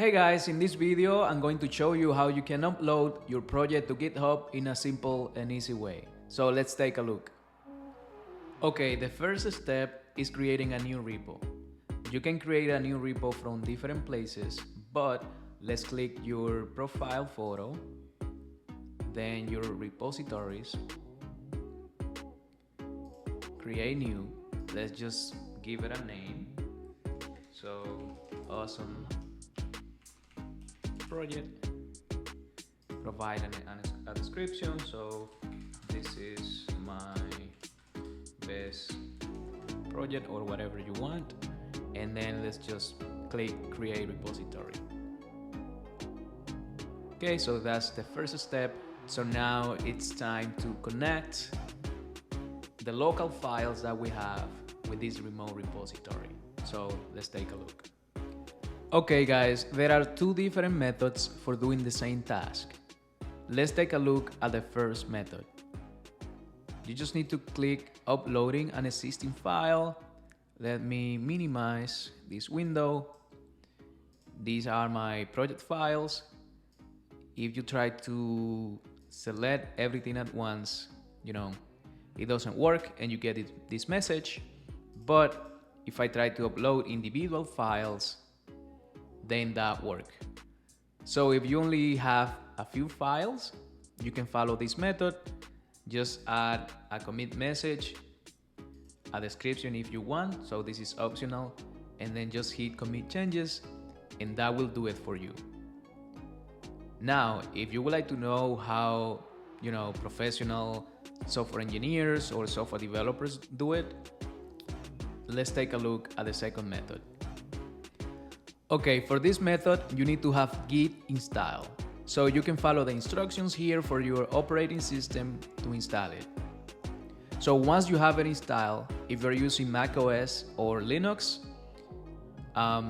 Hey guys, in this video I'm going to show you how you can upload your project to GitHub in a simple and easy way. So let's take a look. Okay, the first step is creating a new repo. You can create a new repo from different places, but let's click your profile photo, then your repositories, create new. Let's just give it a name. So awesome project, provide a description. So this is my best project or whatever you want, and then let's just click create repository. Okay, so that's the first step. So now it's time to connect the local files that we have with this remote repository. So let's take a look. Okay guys, there are two different methods for doing the same task. Let's take a look at the first method. You just need to click uploading an existing file. Let me minimize this window. These are my project files. If you try to select everything at once, it doesn't work and you get this message. But if I try to upload individual files, then that works. So if you only have a few files, you can follow this method. Just add a commit message, a description if you want, so this is optional, and then just hit commit changes, and that will do it for you. Now, if you would like to know how, professional software engineers or software developers do it, let's take a look at the second method. Okay, for this method, you need to have Git installed. So you can follow the instructions here for your operating system to install it. So once you have it installed, if you're using macOS or Linux,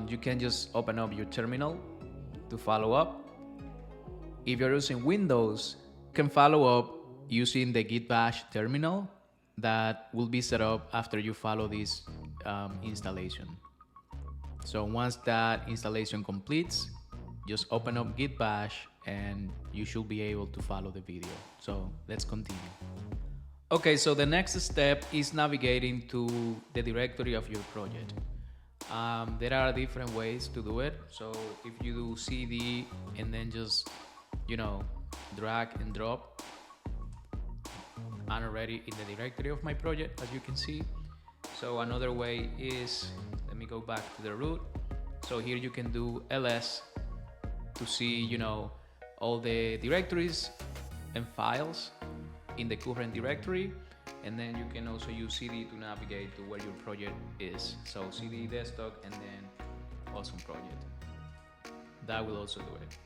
you can just open up your terminal to follow up. If you're using Windows, you can follow up using the Git Bash terminal that will be set up after you follow this installation. So once that installation completes, just open up Git Bash and you should be able to follow the video. So let's continue. Okay, so the next step is navigating to the directory of your project. There are different ways to do it. So if you do CD and then just, drag and drop, I'm already in the directory of my project, as you can see. So another way is, let me go back to the root. So here you can do ls to see, all the directories and files in the current directory. And then you can also use cd to navigate to where your project is. So cd desktop and then awesome project. That will also do it.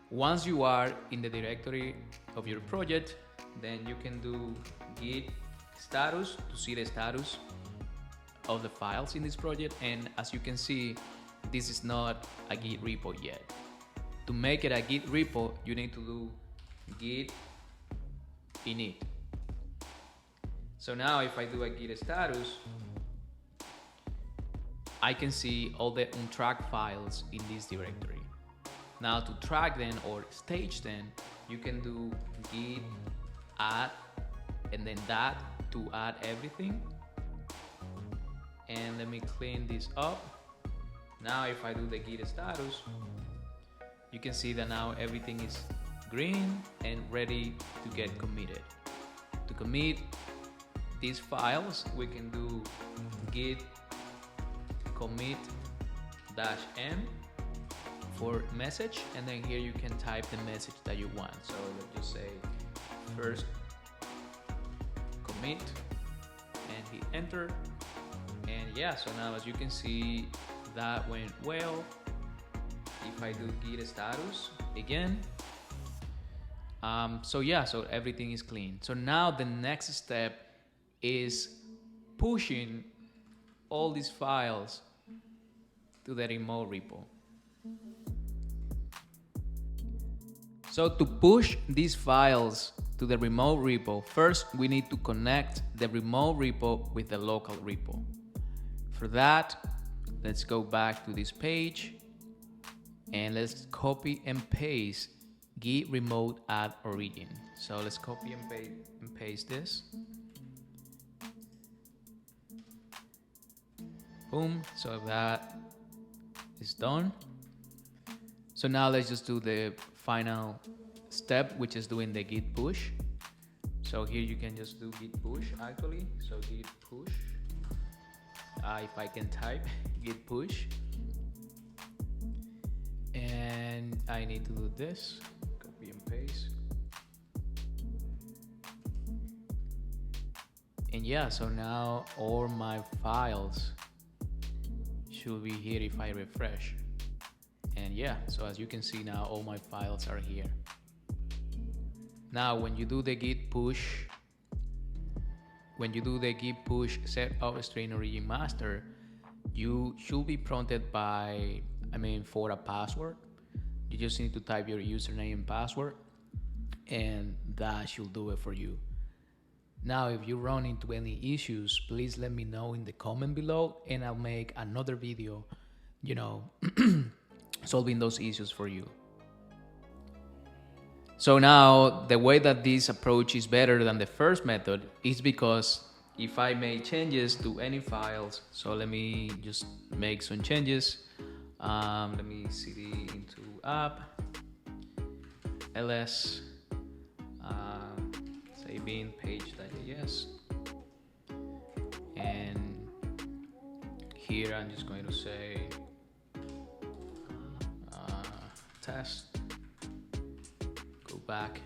Once you are in the directory of your project, then you can do git status to see the status of the files in this project. And as you can see, this is not a Git repo yet. To make it a Git repo, you need to do git init. So now if I do a git status, I can see all the untracked files in this directory. Now to track them or stage them, you can do git add and then that to add everything. And let me clean this up. Now if I do the git status, you can see that now everything is green and ready to get committed. To commit these files, we can do git commit -m for message, and then here you can type the message that you want. So let's just say first commit and hit enter. And yeah, so now as you can see, that went well. If I do git status again, so everything is clean. So now the next step is pushing all these files to the remote repo. So to push these files to the remote repo, first we need to connect the remote repo with the local repo. For that, Let's go back to this page and let's copy and paste git remote add origin. So let's copy and paste this. Boom, so that is done. So now let's just do the final step, which is doing the git push. So here you can just do git push actually. So git push, if I can type, git push. And I need to do this, copy and paste. And yeah, so now all my files should be here if I refresh. And yeah, so as you can see now, all my files are here. Now, when you do the git push, set up string origin master, you should be prompted by, for a password. You just need to type your username and password, and that should do it for you. Now, if you run into any issues, please let me know in the comment below, and I'll make another video, solving those issues for you. So now, the way that this approach is better than the first method is because if I make changes to any files, so let me just make some changes. Let me cd into app, ls, saving page.js, and here I'm just going to say test. Go back.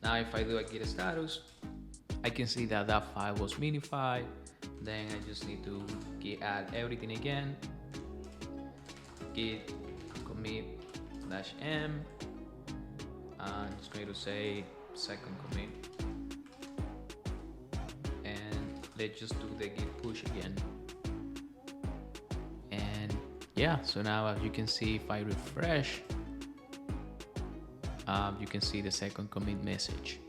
Now if I do a git status, I can see that that file was minified. Then I just need to add everything again. Git commit -m. I'm just going to say second commit, and let's just do the git push again. And yeah, so now as you can see, if I refresh, you can see the second commit message.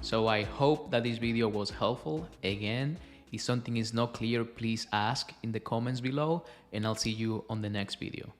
So I hope that this video was helpful. Again, if something is not clear, please ask in the comments below, and I'll see you on the next video.